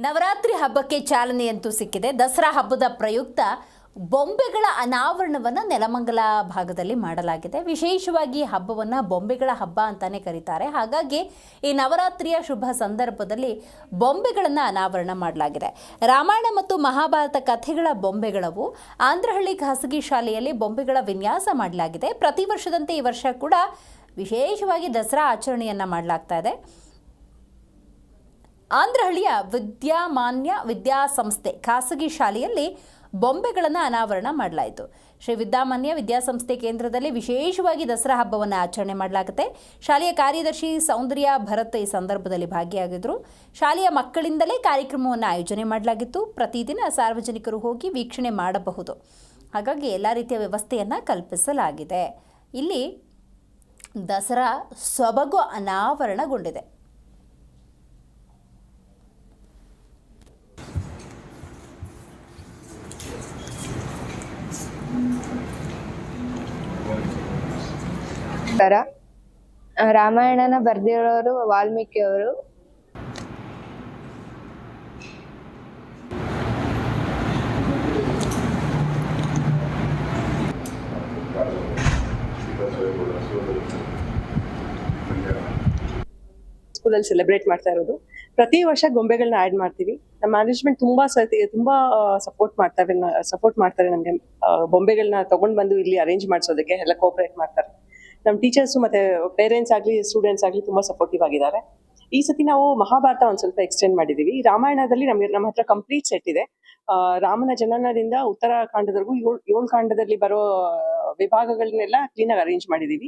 ನವರಾತ್ರಿ ಹಬ್ಬಕ್ಕೆ ಚಾಲನೆಯಂತೂ ಸಿಕ್ಕಿದೆ. ದಸರಾ ಹಬ್ಬದ ಪ್ರಯುಕ್ತ ಬೊಂಬೆಗಳ ಅನಾವರಣವನ್ನು ನೆಲಮಂಗಲ ಭಾಗದಲ್ಲಿ ಮಾಡಲಾಗಿದೆ. ವಿಶೇಷವಾಗಿ ಹಬ್ಬವನ್ನು ಬೊಂಬೆಗಳ ಹಬ್ಬ ಅಂತಾನೆ ಕರೀತಾರೆ. ಹಾಗಾಗಿ ಈ ನವರಾತ್ರಿಯ ಶುಭ ಸಂದರ್ಭದಲ್ಲಿ ಬೊಂಬೆಗಳನ್ನು ಅನಾವರಣ ಮಾಡಲಾಗಿದೆ. ರಾಮಾಯಣ ಮತ್ತು ಮಹಾಭಾರತ ಕಥೆಗಳ ಬೊಂಬೆಗಳವು. ಆಂಧ್ರಹಳ್ಳಿ ಖಾಸಗಿ ಶಾಲೆಯಲ್ಲಿ ಬೊಂಬೆಗಳ ವಿನ್ಯಾಸ ಮಾಡಲಾಗಿದೆ. ಪ್ರತಿ ವರ್ಷದಂತೆ ಈ ವರ್ಷ ಕೂಡ ವಿಶೇಷವಾಗಿ ದಸರಾ ಆಚರಣೆಯನ್ನು ಮಾಡಲಾಗ್ತಾ ಇದೆ. ಆಂಧ್ರಹಳ್ಳಿಯ ವಿದ್ಯಾಮಾನ್ಯ ವಿದ್ಯಾಸಂಸ್ಥೆ ಖಾಸಗಿ ಶಾಲೆಯಲ್ಲಿ ಬೊಂಬೆಗಳನ್ನು ಅನಾವರಣ ಮಾಡಲಾಯಿತು. ಶ್ರೀ ವಿದ್ಯಾಮಾನ್ಯ ವಿದ್ಯಾಸಂಸ್ಥೆ ಕೇಂದ್ರದಲ್ಲಿ ವಿಶೇಷವಾಗಿ ದಸರಾ ಹಬ್ಬವನ್ನು ಆಚರಣೆ ಮಾಡಲಾಗುತ್ತೆ. ಶಾಲೆಯ ಕಾರ್ಯದರ್ಶಿ ಸೌಂದರ್ಯ ಭರತ್ ಈ ಸಂದರ್ಭದಲ್ಲಿ ಭಾಗಿಯಾಗಿದ್ದರು. ಶಾಲೆಯ ಮಕ್ಕಳಿಂದಲೇ ಕಾರ್ಯಕ್ರಮವನ್ನು ಆಯೋಜನೆ ಮಾಡಲಾಗಿತ್ತು. ಪ್ರತಿದಿನ ಸಾರ್ವಜನಿಕರು ಹೋಗಿ ವೀಕ್ಷಣೆ ಮಾಡಬಹುದು. ಹಾಗಾಗಿ ಎಲ್ಲ ರೀತಿಯ ವ್ಯವಸ್ಥೆಯನ್ನು ಕಲ್ಪಿಸಲಾಗಿದೆ. ಇಲ್ಲಿ ದಸರಾ ಸೊಬಗು ಅನಾವರಣಗೊಂಡಿದೆ. ರಾಮಾಯಣನ ಬರ್ದಿರೋರು ವಾಲ್ಮೀಕಿ ಅವರು. ಸ್ಕೂಲಲ್ಲಿ ಸೆಲೆಬ್ರೇಟ್ ಮಾಡ್ತಾ ಇರೋದು. ಪ್ರತಿ ವರ್ಷ ಗೊಂಬೆಗಳನ್ನ ಆಡ್ ಮಾಡ್ತೀವಿ. ನಮ್ಮ ಮ್ಯಾನೇಜ್ಮೆಂಟ್ ತುಂಬಾ ಸಪೋರ್ಟ್ ಮಾಡ್ತಾರೆ ನಮ್ಗೆ. ಬೊಂಬೆಗಳನ್ನ ತಗೊಂಡ್ ಬಂದು ಇಲ್ಲಿ ಅರೇಂಜ್ ಮಾಡಿಸೋದಕ್ಕೆ ಎಲ್ಲ ಕೋಆಪರೇಟ್ ಮಾಡ್ತಾರೆ. ನಮ್ಮ ಟೀಚರ್ಸ್ ಮತ್ತೆ ಪೇರೆಂಟ್ಸ್ ಆಗ್ಲಿ ಸ್ಟೂಡೆಂಟ್ಸ್ ಆಗ್ಲಿ ತುಂಬಾ ಸಪೋರ್ಟಿವ್ ಆಗಿದ್ದಾರೆ. ಈ ಸತಿ ನಾವು ಮಹಾಭಾರತ ಒಂದ್ ಸ್ವಲ್ಪ ಎಕ್ಸ್ಟೆಂಡ್ ಮಾಡಿದೀವಿ. ರಾಮಾಯಣದಲ್ಲಿ ನಮ್ಮ ಹತ್ರ ಕಂಪ್ಲೀಟ್ ಸೆಟ್ ಇದೆ. ರಾಮನ ಜನನದಿಂದ ಉತ್ತರಾಖಂಡದವರೆಗೂ 7 ಕಾಂಡದಲ್ಲಿ ಬರೋ ವಿಭಾಗಗಳನ್ನೆಲ್ಲ ಕ್ಲೀನ್ ಆಗಿ ಅರೇಂಜ್ ಮಾಡಿದೀವಿ.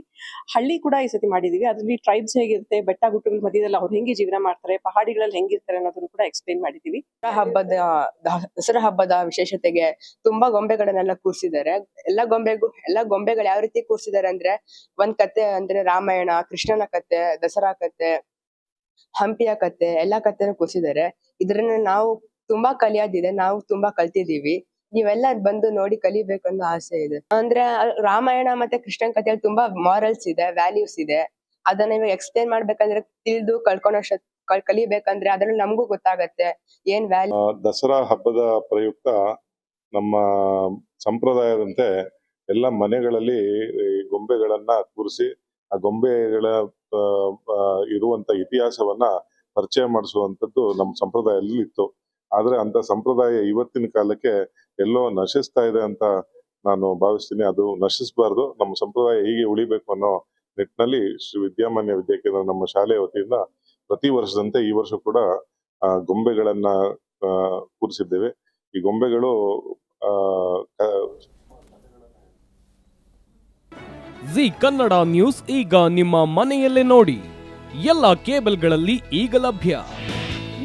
ಹಳ್ಳಿ ಕೂಡ ಈ ಸತಿ ಮಾಡಿದೀವಿ. ಅದ್ರಲ್ಲಿ ಟ್ರೈಬ್ಸ್ ಹೇಗಿರುತ್ತೆ, ಬೆಟ್ಟ ಗುಡ್ಡಗಳ ಮಧ್ಯದಲ್ಲಿ ಅವ್ರು ಹೆಂಗೆ ಜೀವನ ಮಾಡ್ತಾರೆ, ಪಹಾಡಿಗಳಲ್ಲಿ ಹೆಂಗಿರ್ತಾರೆ ಅನ್ನೋದನ್ನು ಕೂಡ ಎಕ್ಸ್ಪ್ಲೈನ್ ಮಾಡಿದೀವಿ. ದಸರಾ ಹಬ್ಬದ ವಿಶೇಷತೆಗೆ ತುಂಬಾ ಗೊಂಬೆಗಳನ್ನೆಲ್ಲ ಕೂರ್ಸಿದ್ದಾರೆ. ಎಲ್ಲ ಗೊಂಬೆಗಳು ಯಾವ ರೀತಿ ಕೂರ್ಸಿದ್ದಾರೆ ಅಂದ್ರೆ, ಒಂದ್ ಕತೆ ಅಂದ್ರೆ ರಾಮಾಯಣ, ಕೃಷ್ಣನ ಕತೆ, ದಸರಾ ಕತೆ, ಹಂಪಿಯ ಕತೆ, ಎಲ್ಲಾ ಕತೆನೂ ಕೂರ್ಸಿದ್ದಾರೆ. ಇದ್ರನ್ನ ನಾವು ತುಂಬಾ ಕಲಿಯೋದಿದೆ. ನಾವು ತುಂಬಾ ಕಲ್ತಿದೀವಿ. ನೀವೆಲ್ಲ ಬಂದು ನೋಡಿ ಕಲಿಬೇಕನ್ನೋ ಆಸೆ ಇದೆ. ಅಂದ್ರೆ ರಾಮಾಯಣ ಮತ್ತೆ ಕೃಷ್ಣನ್ ಕಥೆಯಲ್ಲಿ ತುಂಬಾ ಮಾರಲ್ಸ್ ಇದೆ, ವ್ಯಾಲ್ಯೂಸ್ ಇದೆ. ಅದನ್ನ ಇವಾಗ ಎಕ್ಸ್ಪ್ಲೇನ್ ಮಾಡ್ಬೇಕಂದ್ರೆ ತಿಳಿದು ಕಲಿಬೇಕಂದ್ರೆ ಅದ್ರಲ್ಲಿ ನಮಗೂ ಗೊತ್ತಾಗತ್ತೆ ಏನ್ ವ್ಯಾಲ್ಯೂ. ದಸರಾ ಹಬ್ಬದ ಪ್ರಯುಕ್ತ ನಮ್ಮ ಸಂಪ್ರದಾಯದಂತೆ ಎಲ್ಲ ಮನೆಗಳಲ್ಲಿ ಗೊಂಬೆಗಳನ್ನ ಕೂರಿಸಿ ಆ ಗೊಂಬೆಗಳ ಇರುವಂತ ಇತಿಹಾಸವನ್ನ ಪರಿಚಯ ಮಾಡಿಸುವಂತದ್ದು ನಮ್ಮ ಸಂಪ್ರದಾಯದಲ್ಲಿ ಇತ್ತು. ಆದ್ರೆ ಅಂತ ಸಂಪ್ರದಾಯ ಇವತ್ತಿನ ಕಾಲಕ್ಕೆ ಎಲ್ಲೋ ನಶಿಸ್ತಾ ಇದೆ ಅಂತ ನಾನು ಭಾವಿಸ್ತೀನಿ. ಅದು ನಶಿಸಬಾರ್ದು. ನಮ್ಮ ಸಂಪ್ರದಾಯ ಹೀಗೆ ಉಳಿಬೇಕು ಅನ್ನೋ ನಿಟ್ಟಿನಲ್ಲಿ ಶ್ರೀ ವಿದ್ಯಾಮಾನ್ಯ ವಿದ್ಯಾಕೇಂದ್ರ ನಮ್ಮ ಶಾಲೆಯ ವತಿಯಿಂದ ಪ್ರತಿ ವರ್ಷದಂತೆ ಈ ವರ್ಷ ಕೂಡ ಗೊಂಬೆಗಳನ್ನ ಕೂರಿಸಿದ್ದೇವೆ. ಈ ಗೊಂಬೆಗಳು ಜಿ ಕನ್ನಡ ನ್ಯೂಸ್ ಈಗ ನಿಮ್ಮ ಮನೆಯಲ್ಲೇ ನೋಡಿ. ಎಲ್ಲ ಕೇಬಲ್ಗಳಲ್ಲಿ ಈಗ ಲಭ್ಯ.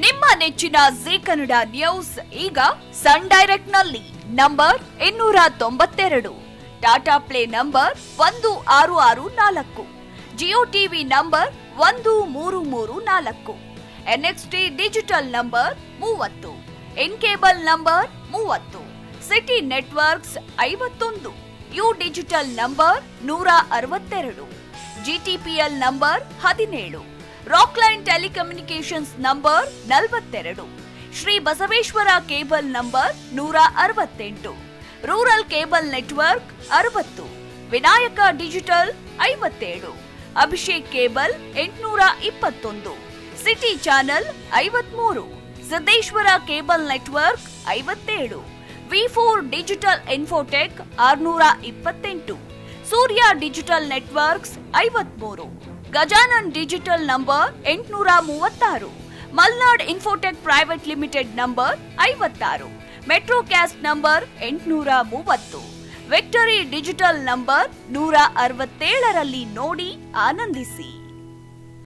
ನಿಮ್ಮ ನೆಚ್ಚಿನ ಜಿ ಕನ್ನಡ ನ್ಯೂಸ್ ಈಗ ಸನ್ ಡೈರೆಕ್ಟ್ ನಲ್ಲಿ number 292, Tata Play number 1664, Jio TV number 1334, NXT digital number 30, N cable number 30, city networks 51, U digital number 162, GTPL number 17, Rockline telecommunications number 42, Shri Basaveshwara cable number 168, rural cable network 60, Vinayaka digital 57, Abhishek cable 821, city channel 53, Siddeshwara cable network 57, ವಿ4 digital infotech 628, Surya digital networks 53, Gajanan digital number 836, Malnad infotech private limited number 56, Metrocast number 830, victory digital number 167ರಲ್ಲಿ ನೋಡಿ ಆನಂದಿಸಿ.